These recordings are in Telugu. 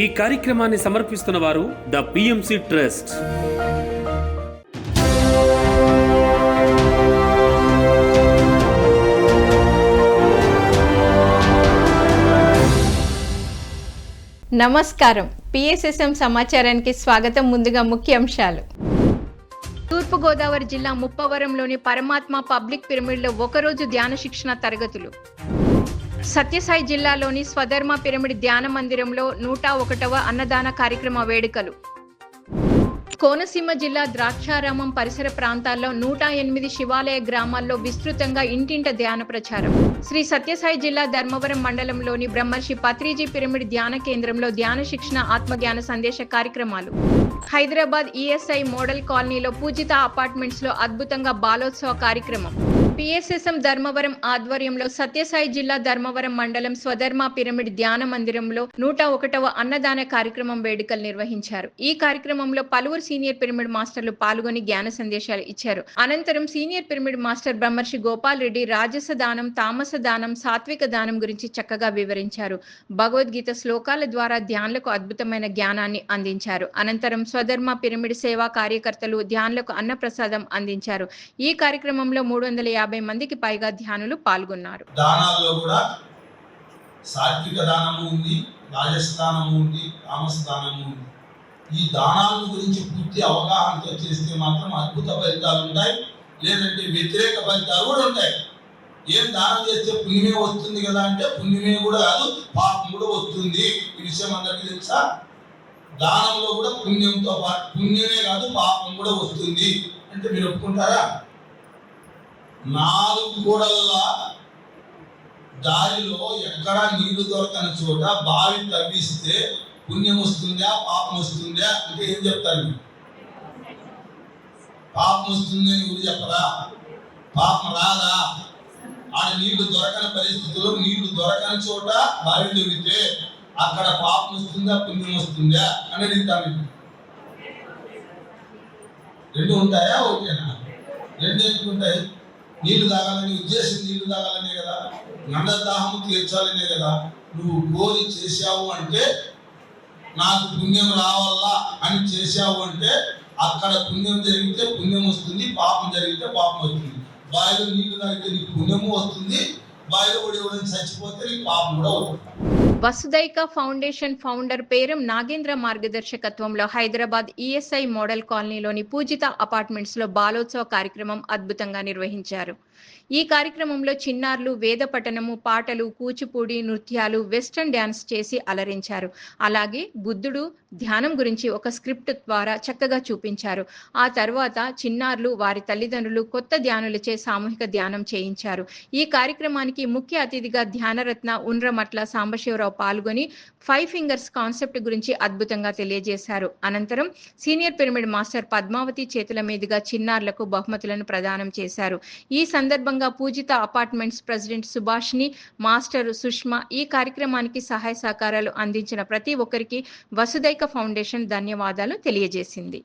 ఈ కార్యక్రమాన్ని సమర్పిస్తున్న వారు ద పిఎంసి ట్రస్ట్. నమస్కారం. పిఎస్ఎస్ఎం సమాచారానికి స్వాగతం. ముందుగా ముఖ్యాంశాలు. తూర్పుగోదావరి జిల్లా ముప్పవరంలోని పరమాత్మ పబ్లిక్ పిరమిడ్లో ఒకరోజు ధ్యాన శిక్షణ తరగతులు. సత్యసాయి జిల్లాలోని స్వధర్మ పిరమిడ్ ధ్యాన మందిరంలో 101వ అన్నదాన కార్యక్రమ వేడుకలు. కోనసీమ జిల్లా ద్రాక్షారామం పరిసర ప్రాంతాల్లో 108 శివాలయ గ్రామాల్లో విస్తృతంగా ఇంటింట ధ్యాన ప్రచారం. శ్రీ సత్యసాయి జిల్లా ధర్మవరం మండలంలోని బ్రహ్మర్షి పత్రిజీ పిరమిడ్ ధ్యాన కేంద్రంలో ధ్యాన శిక్షణ ఆత్మజ్ఞాన సందేశ కార్యక్రమాలు. హైదరాబాద్ ఈఎస్ఐ మోడల్ కాలనీలో పూజిత అపార్ట్మెంట్స్ లో అద్భుతంగా బాలోత్సవ కార్యక్రమం. పిఎస్ఎస్ఎం ధర్మవరం ఆధ్వర్యంలో సత్యసాయి జిల్లా ధర్మవరం మండలం స్వధర్మ పిరమిడ్ ధ్యాన మందిరంలో 101వ అన్నదాన కార్యక్రమం వేడుకలు నిర్వహించారు. ఈ కార్యక్రమంలో పలువురు సీనియర్ పిరమిడ్ మాస్టర్లు పాల్గొని జ్ఞాన సందేశాలు ఇచ్చారు. అనంతరం సీనియర్ పిరమిడ్ మాస్టర్ బ్రహ్మర్షి గోపాల్ రెడ్డి రాజస దానం, తామస దానం, సాత్విక దానం గురించి చక్కగా వివరించారు. భగవద్గీత శ్లోకాల ద్వారా ధ్యానులకు అద్భుతమైన జ్ఞానాన్ని అందించారు. అనంతరం స్వధర్మ పిరమిడ్ సేవా కార్యకర్తలు ధ్యానులకు అన్నప్రసాదం అందించారు. ఈ కార్యక్రమంలో 350 మందికి పైగా ధ్యానులు పాల్గొన్నారు. దానాల్లో కూడా సాత్విక దానము ఉంది, రాజస దానము ఉంది, తామస దానము ఉంది. ఈ దానాల గురించి పూర్తి అవగాహనతో చేస్తే మాత్రం అద్భుత ఫలితాలు ఉంటాయి, లేదంటే వ్యతిరేక ఫలితాలు కూడా ఉంటాయి. ఏం దానం చేస్తే పుణ్యమే వస్తుంది కదా అంటే పుణ్యమే కూడా కాదు, పాపం కూడా వస్తుంది. ఈ విషయం అందరికీ తెలుసా? దానంలో కూడా పుణ్యంతో పాటు పుణ్యమే కాదు పాపం కూడా వస్తుంది అంటే మీరు ఒప్పుకుంటారా? 4 గోడల దారిలో ఎక్కడా నీళ్లు దొరకని చోట బావి తవ్విస్తే పుణ్యం వస్తుందా పాపం వస్తుందా అంటే ఏం చెప్తారు? పాపం వస్తుంది అని ఊరు చెప్పరా? పాపం రాదా? ఆడ నీళ్లు దొరకని పరిస్థితుల్లో నీళ్లు దొరకని చోట బావి తవ్వితే అక్కడ పాపం వస్తుందా పుణ్యం వస్తుందా అని అడుగుతాను. 2 ఉంటాయా? ఓకేనా? 2 ఎందుకు ఉంటాయి? నీళ్లు తాగాలని ఉద్దేశం, నీళ్లు తాగాలనే కదా, నందదాహము తీర్చాలనే కదా. నువ్వు కోరి చేశావు అంటే నాకు పుణ్యం రావాలా అని చేశావు అంటే అక్కడ పుణ్యం జరిగితే పుణ్యం వస్తుంది, పాపం జరిగితే పాపం వస్తుంది. బావిలో నీళ్లు తాగితే నీకు పుణ్యము వస్తుంది, బావిలో కూడా ఎవరైనా చచ్చిపోతే నీకు పాపం కూడా వస్తుంది. వసుదైక ఫౌండేషన్ ఫౌండర్ పేరం నాగేంద్ర మార్గదర్శకత్వంలో హైదరాబాద్ ఈఎస్ఐ మోడల్ కాలనీలోని పూజిత అపార్ట్మెంట్స్ లో బాలోత్సవ కార్యక్రమం అద్భుతంగా నిర్వహించారు. ఈ కార్యక్రమంలో చిన్నారులు వేద పఠనము, పాటలు, కూచిపూడి నృత్యాలు, వెస్టర్న్ డ్యాన్స్ చేసి అలరించారు. అలాగే బుద్ధుడు ధ్యానం గురించి ఒక స్క్రిప్ట్ ద్వారా చక్కగా చూపించారు. ఆ తర్వాత చిన్నారులు వారి తల్లిదండ్రులు కొత్త ధ్యానులచే సామూహిక ధ్యానం చేయించారు. ఈ కార్యక్రమానికి ముఖ్య అతిథిగా ధ్యానరత్న ఉండ్రమట్ల సాంబశివరావు పాల్గొని 5 ఫింగర్స్ కాన్సెప్ట్ గురించి అద్భుతంగా తెలియజేశారు. అనంతరం సీనియర్ పిరమిడ్ మాస్టర్ పద్మావతి చేతుల మీదుగా చిన్నారులకు బహుమతులను ప్రదానం చేశారు. ఈ సందర్భంగా పూజిత అపార్ట్మెంట్స్ ప్రెసిడెంట్ సుభాష్ని, మాస్టర్ సుష్మా ఈ కార్యక్రమానికి సహాయ సహకారాలు అందించిన ప్రతి ఒక్కరికి వసుదైక ఫౌండేషన్ ధన్యవాదాలు తెలియజేసింది.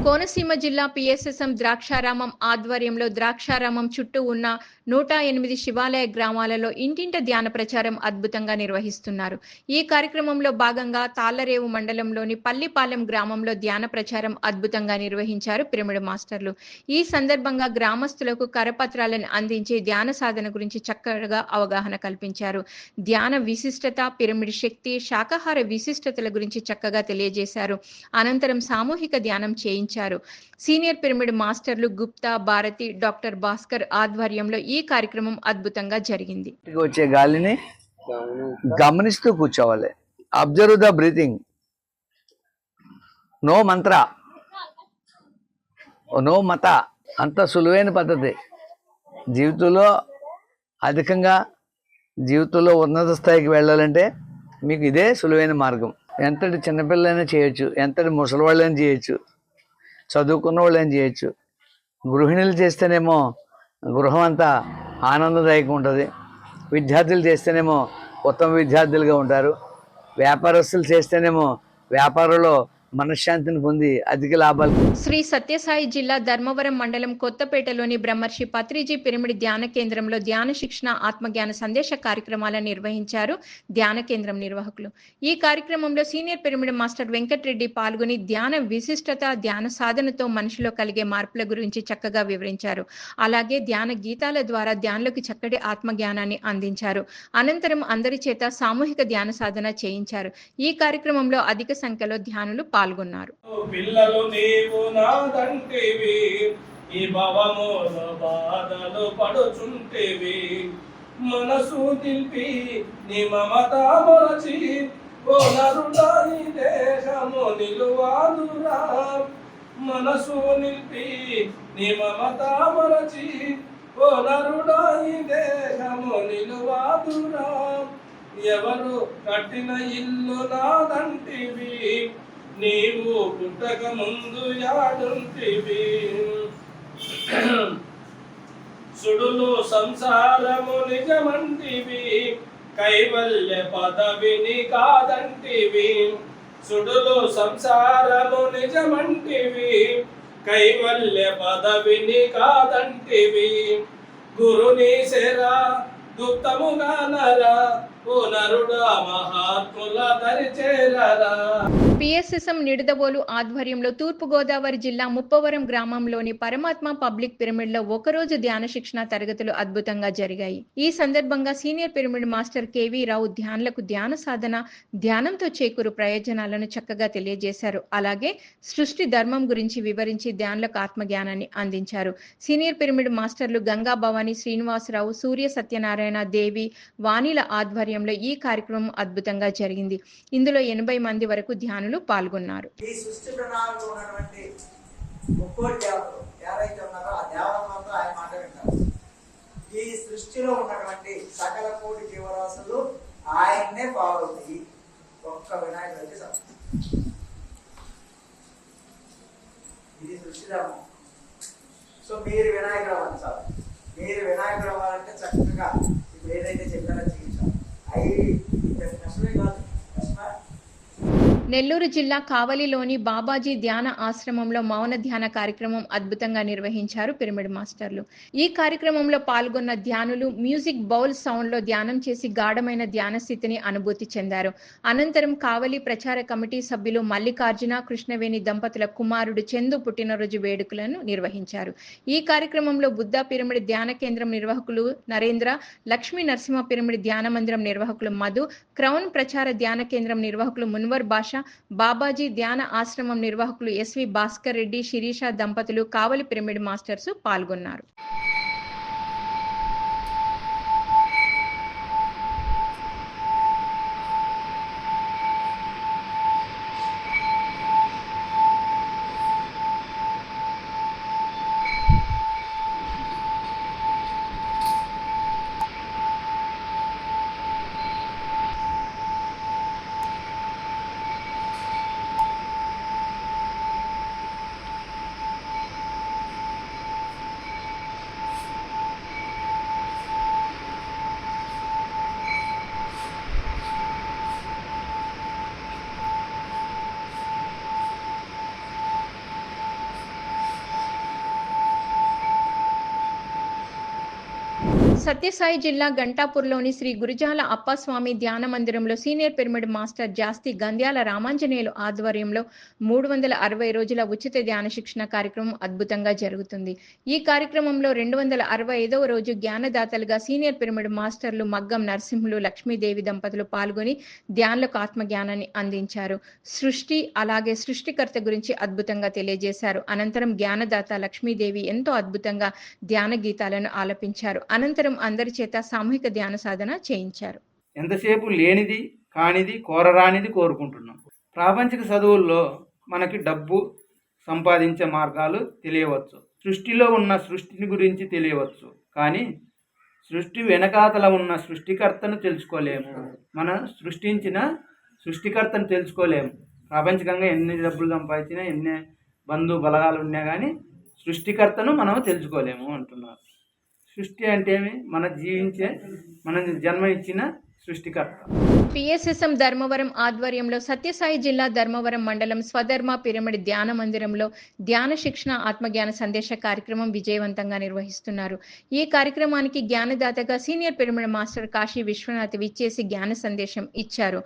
కోనసీమ జిల్లా పిఎస్ఎస్ఎం ద్రాక్షారామం ఆధ్వర్యంలో ద్రాక్షారామం చుట్టూ ఉన్న 108 శివాలయ గ్రామాలలో ఇంటింట ధ్యాన ప్రచారం అద్భుతంగా నిర్వహిస్తున్నారు. ఈ కార్యక్రమంలో భాగంగా తాళ్లరేవు మండలంలోని పల్లిపాలెం గ్రామంలో ధ్యాన ప్రచారం అద్భుతంగా నిర్వహించారు పిరమిడ్ మాస్టర్లు. ఈ సందర్భంగా గ్రామస్తులకు కరపత్రాలను అందించి ధ్యాన సాధన గురించి చక్కగా అవగాహన కల్పించారు. ధ్యాన విశిష్టత, పిరమిడ్ శక్తి, శాకాహార విశిష్టతల గురించి చక్కగా తెలియజేశారు. అనంతరం సామూహిక ధ్యానం చేయించారు. సీనియర్ పిరమిడ్ మాస్టర్లు గుప్తా, భారతి, డాక్టర్ భాస్కర్ ఆధ్వర్యంలో ఈ కార్యక్రమం అద్భుతంగా జరిగింది. వచ్చే గాలిని గమనిస్తూ కూర్చోవాలి. Observe the breathing. No Mantra, no మత. అంత సులువైన పద్ధతి. జీవితంలో అధికంగా జీవితంలో ఉన్నత స్థాయికి వెళ్ళాలంటే మీకు ఇదే సులువైన మార్గం. ఎంతటి చిన్నపిల్లైనా చేయొచ్చు, ఎంతటి ముసలివాళ్ళైనా చేయొచ్చు. చదువుకున్న వాళ్ళు ఏం చేయొచ్చు. గృహిణులు చేస్తేనేమో గృహం అంతా ఆనందదాయకంగా ఉంటుంది. విద్యార్థులు చేస్తేనేమో ఉత్తమ విద్యార్థులుగా ఉంటారు. వ్యాపారస్తులు చేస్తేనేమో వ్యాపారంలో మనశ్శాంతిని పొంది అధిక లాభాలు. శ్రీ సత్యసాయి జిల్లా ధర్మవరం మండలం కొత్తపేటలోని బ్రహ్మర్షి పత్రిజీ పిరమిడ్ ధ్యాన కేంద్రంలో ధ్యాన శిక్షణ ఆత్మజ్ఞాన సందేశ కార్యక్రమాలను నిర్వహించారు ధ్యాన కేంద్రం నిర్వాహకులు. ఈ కార్యక్రమంలో సీనియర్ పిరమిడ్ మాస్టర్ వెంకటరెడ్డి పాల్గొని ధ్యాన విశిష్టత, ధ్యాన సాధనతో మనిషిలో కలిగే మార్పుల గురించి చక్కగా వివరించారు. అలాగే ధ్యాన గీతాల ద్వారా ధ్యానులకు చక్కటి ఆత్మజ్ఞానాన్ని అందించారు. అనంతరం అందరి చేత సామూహిక ధ్యాన సాధన చేయించారు. ఈ కార్యక్రమంలో అధిక సంఖ్యలో ధ్యానులు పాల్గొన్నారు. పిల్లలు నీవు నాదంటివి, ఈ భవముల బాధలు పడుచుంటివి, మనసు నిలిపి నీ మమత మరచి, ఓ నరుడా ఈ దేహము నిలువాదురా, మనసు నిలిపి నీ మమత మరచి, ఓ నరుడా ఈ దేహము నిలువాదురా, ఎవరు కట్టిన ఇల్లు నాదంటివి, నీవు పుట్టక ముందు యాడుంటివి, సుడులు సంసారము నిజమంటివి, కైవల్య పదవిని కాదంటివి, సుడులు సంసారము నిజమంటివి, కైవల్య పదవిని కాదంటివి, గురుని శరా దుత్తముగా నరా, ఓ నరుడా మహాత్ముల దరిచేరరా. పిఎస్ఎస్ఎం నిడదవోలు ఆధ్వర్యంలో తూర్పుగోదావరి జిల్లా ముప్పవరం గ్రామంలోని పరమాత్మ పబ్లిక్ పిరమిడ్ లో ఒకరోజు ధ్యాన శిక్షణ తరగతులు అద్భుతంగా జరిగాయి. ఈ సందర్భంగా సీనియర్ పిరమిడ్ మాస్టర్ కేవీ రావు ధ్యానులకు ధ్యాన సాధన, ధ్యానంతో చేకూరు ప్రయోజనాలను చక్కగా తెలియజేశారు. అలాగే సృష్టి ధర్మం గురించి వివరించి ధ్యానులకు ఆత్మజ్ఞానాన్ని అందించారు. సీనియర్ పిరమిడ్ మాస్టర్లు గంగా భవాని శ్రీనివాసరావు, సూర్య సత్యనారాయణ, దేవి, వాణిల ఆధ్వర్యంలో ఈ కార్యక్రమం అద్భుతంగా జరిగింది. ఇందులో 80 మంది వరకు ధ్యానులు పాల్గొన్నారు. ఈ సృష్టి ప్రణాళికలో ఉన్నటువంటి ముక్కోటి దేవతలు ఎవరైతే ఉన్నారో ఆ దేవతలు మాత్రం ఆయన మాట వింటారు. ఈ సృష్టిలో ఉన్నటువంటి సకల కోటి జీవరాశులు ఆయన్నే ఫాలో అవుతాయి. ఒక్క వినాయకుడు అయితే చాలు. ఇది సృష్టి ధర్మం. సో మీరు వినాయకుడు అవ్వాలి చాలు. మీరు వినాయకుడు అవ్వాలంటే చక్కగా ఇప్పుడు ఏదైతే చెప్పారో చేయించాలి. అవి కష్టమే కాదు, కష్టమా. నెల్లూరు జిల్లా కావలిలోని బాబాజీ ధ్యాన ఆశ్రమంలో మౌన ధ్యాన కార్యక్రమం అద్భుతంగా నిర్వహించారు పిరమిడ్ మాస్టర్లు. ఈ కార్యక్రమంలో పాల్గొన్న ధ్యానులు మ్యూజిక్ బౌల్ సౌండ్ లో ధ్యానం చేసి గాఢమైన ధ్యాన స్థితిని అనుభూతి చెందారు. అనంతరం కావలి ప్రచార కమిటీ సభ్యులు మల్లికార్జున, కృష్ణవేణి దంపతుల కుమారుడు చందు పుట్టినరోజు వేడుకలను నిర్వహించారు. ఈ కార్యక్రమంలో బుద్ధ పిరమిడ్ ధ్యాన కేంద్రం నిర్వాహకులు నరేంద్ర, లక్ష్మీ నరసింహ పిరమిడ్ ధ్యాన మందిరం నిర్వాహకులు మధు, క్రౌన్ ప్రచార ధ్యాన కేంద్రం నిర్వాహకులు మున్వర్ భాష, బాబాజీ ధ్యాన ఆశ్రమం నిర్వాహకులు ఎస్వి భాస్కర్ రెడ్డి, శిరీష దంపతులు, కావలి పిరమిడ్ మాస్టర్స్ పాల్గొన్నారు. సత్యసాయి జిల్లా గంటాపూర్లోని శ్రీ గురుజాల అప్పస్వామి ధ్యాన మందిరంలో సీనియర్ పిరమిడ్ మాస్టర్ జాస్తి గంధ్యాల రామాంజనేయులు ఆధ్వర్యంలో 360 రోజుల ఉచిత ధ్యాన శిక్షణ కార్యక్రమం అద్భుతంగా జరుగుతుంది. ఈ కార్యక్రమంలో 265వ రోజు జ్ఞానదాతలుగా సీనియర్ పిరమిడ్ మాస్టర్లు మగ్గం నరసింహులు, లక్ష్మీదేవి దంపతులు పాల్గొని ధ్యానులకు ఆత్మజ్ఞానాన్ని అందించారు. సృష్టి అలాగే సృష్టికర్త గురించి అద్భుతంగా తెలియజేశారు. అనంతరం జ్ఞానదాత లక్ష్మీదేవి ఎంతో అద్భుతంగా ధ్యాన గీతాలను ఆలపించారు. అనంతరం అందరి చేత సామూహిక ధ్యాన సాధన చేయించారు. ఎంతసేపు లేనిది కానిది కోరరానిది కోరుకుంటున్నాం. ప్రాపంచిక చదువుల్లో మనకి డబ్బు సంపాదించే మార్గాలు తెలియవచ్చు, సృష్టిలో ఉన్న సృష్టిని గురించి తెలియవచ్చు, కానీ సృష్టి వెనకాతల ఉన్న సృష్టికర్తను తెలుసుకోలేము. మనం సృష్టించిన సృష్టికర్తను తెలుసుకోలేము. ప్రాపంచికంగా ఎన్ని డబ్బులు సంపాదించినా, ఎన్ని బంధు బలగాలు ఉన్నా కానీ సృష్టికర్తను మనం తెలుసుకోలేము అంటున్నారు. సృష్టి అంటే ఏమి? మన జన్మ ఇచ్చిన సృష్టికర్త. పిఎస్ఎస్ఎం ధర్మవరం ఆధ్వర్యంలో సత్యసాయి జిల్లా ధర్మవరం మండలం స్వధర్మ పిరమిడ్ ధ్యాన మందిరంలో ధ్యాన శిక్షణ ఆత్మజ్ఞాన సందేశ కార్యక్రమం విజయవంతంగా నిర్వహిస్తున్నారు. ఈ కార్యక్రమానికి జ్ఞానదాతగా senior pyramid master Kashi Vishwanath విచ్చేసి జ్ఞాన సందేశం ఇచ్చారు.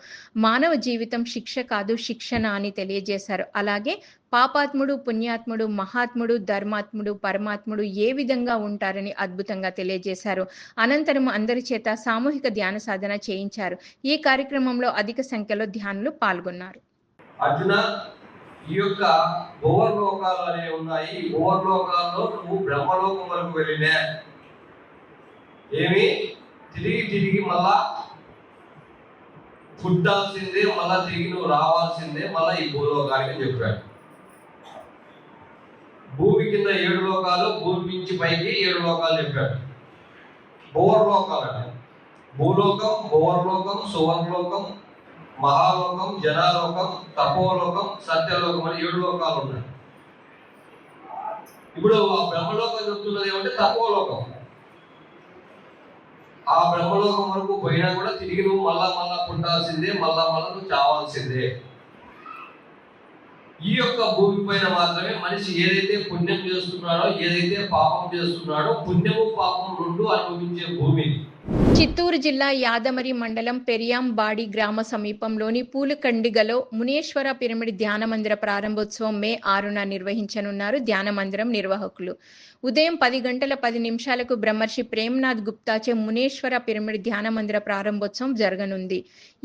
మానవ జీవితం శిక్ష కాదు శిక్షణ అని తెలియజేశారు. అలాగే పాపాత్ముడు, పుణ్యాత్ముడు, మహాత్ముడు, ధర్మాత్ముడు, పరమాత్ముడు ఏ విధంగా ఉంటారని అద్భుతంగా తెలియజేశారు. అనంతరం అందరి చేత సామూహిక ధ్యాన సాధన చేయించారు. ఈ కార్యక్రమంలో అధిక సంఖ్యలో ధ్యానులు పాల్గొన్నారు. అర్జున, ఈ యొక్క భువర్లోకాలు అనేవి ఉన్నాయి. ఈ భువర్లోకాల్లో నువ్వు బ్రహ్మలోకం వరకు వెళ్ళినా ఏమి తిరిగి మళ్ళా పుట్టాల్సిందే, మళ్ళా తిరిగి నువ్వు రావాల్సిందే మళ్ళా ఈ భూలోకానికి చెప్పాడు. భూమి కింద 7 లోకాలు, భూమి నుంచి పైకి 7 లోకాలు చెప్పాడు. భువర్లోకాలు అంటే భూలోకం, భువర్లోకం, సువర్లోకం, మహాలోకం, జనాలోకం, తపోలోకం, సత్యలోకం అని 7 లోకాలు ఉన్నాయి. ఇప్పుడు ఆ బ్రహ్మలోకం చెప్తున్నది ఏమంటే తపోలోకం. ఆ బ్రహ్మలోకం వరకు పోయినా కూడా తిరిగి నువ్వు మళ్ళా పుట్టాల్సిందే, మళ్ళా నువ్వు చావాల్సిందే. ఈ యొక్క భూమి పైన మాత్రమే మనిషి ఏదైతే పుణ్యం చేస్తున్నాడో, ఏదైతే పాపం చేస్తున్నాడో, పుణ్యము పాపం రెండు అనుభవించే భూమి. చిత్తూరు జిల్లా యాదమరి మండలం పెరియాంబాడి గ్రామ సమీపంలోని పూలకండిగలో మునేశ్వర పిరమిడ్ ధ్యాన మందిర ప్రారంభోత్సవం మే 6న నిర్వహించనున్నారు ధ్యాన మందిరం నిర్వాహకులు. ఉదయం 10 గంటల 10 నిమిషాలకు బ్రహ్మర్షి ప్రేమ్నాథ్ గుప్తాచే మునేశ్వర పిరమిడ్ ధ్యాన మందిర ప్రారంభోత్సవం జరగనుంది.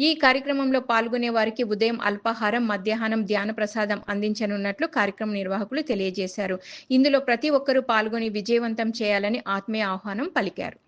ఈ కార్యక్రమంలో పాల్గొనే వారికి ఉదయం అల్పాహారం, మధ్యాహ్నం ధ్యాన ప్రసాదం అందించనున్నట్లు కార్యక్రమ నిర్వాహకులు తెలియజేశారు. ఇందులో ప్రతి ఒక్కరూ పాల్గొని విజయవంతం చేయాలని ఆత్మీయ ఆహ్వానం పలికారు.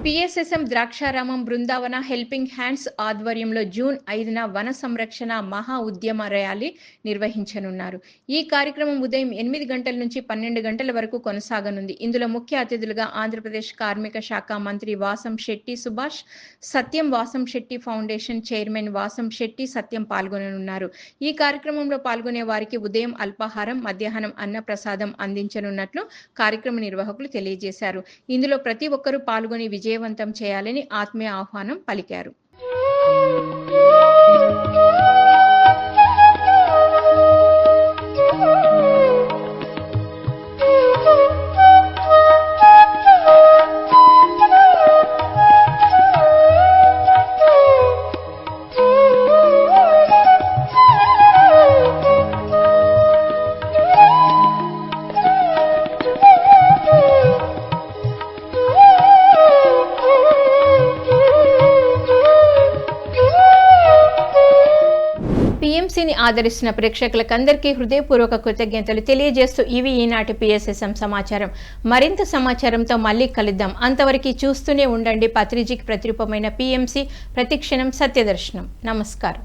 PSSM Draksharamam Brindavana helping hands ఆధ్వర్యంలో జూన్ 5న వన సంరక్షణ మహా ఉద్యమ ర్యాలీ నిర్వహించనున్నారు. ఈ కార్యక్రమం ఉదయం 8 గంటల నుంచి 12 గంటల వరకు కొనసాగనుంది. ఇందులో ముఖ్య అతిథులుగా ఆంధ్రప్రదేశ్ కార్మిక శాఖ మంత్రి వాసం శెట్టి సుభాష్, సత్యం వాసం శెట్టి ఫౌండేషన్ చైర్మన్ వాసం శెట్టి సత్యం పాల్గొననున్నారు. ఈ కార్యక్రమంలో పాల్గొనే వారికి ఉదయం అల్పాహారం, మధ్యాహ్నం అన్న ప్రసాదం అందించనున్నట్లు కార్యక్రమ నిర్వాహకులు తెలియజేశారు. ఇందులో ప్రతి ఒక్కరూ పాల్గొని విజయవంతం చేయాలని ఆత్మీయ ఆహ్వానం పలికారు. పిఎంసిని ఆదరిస్తున్న ప్రేక్షకులకందరికీ హృదయపూర్వక కృతజ్ఞతలు తెలియజేస్తూ ఇవి ఈనాటి పిఎస్ఎస్ఎం సమాచారం. మరింత సమాచారంతో మళ్ళీ కలుద్దాం. అంతవరకు చూస్తూనే ఉండండి పత్రిజీకి ప్రతిరూపమైన పిఎంసి, ప్రతిక్షణం సత్యదర్శనం. నమస్కారం.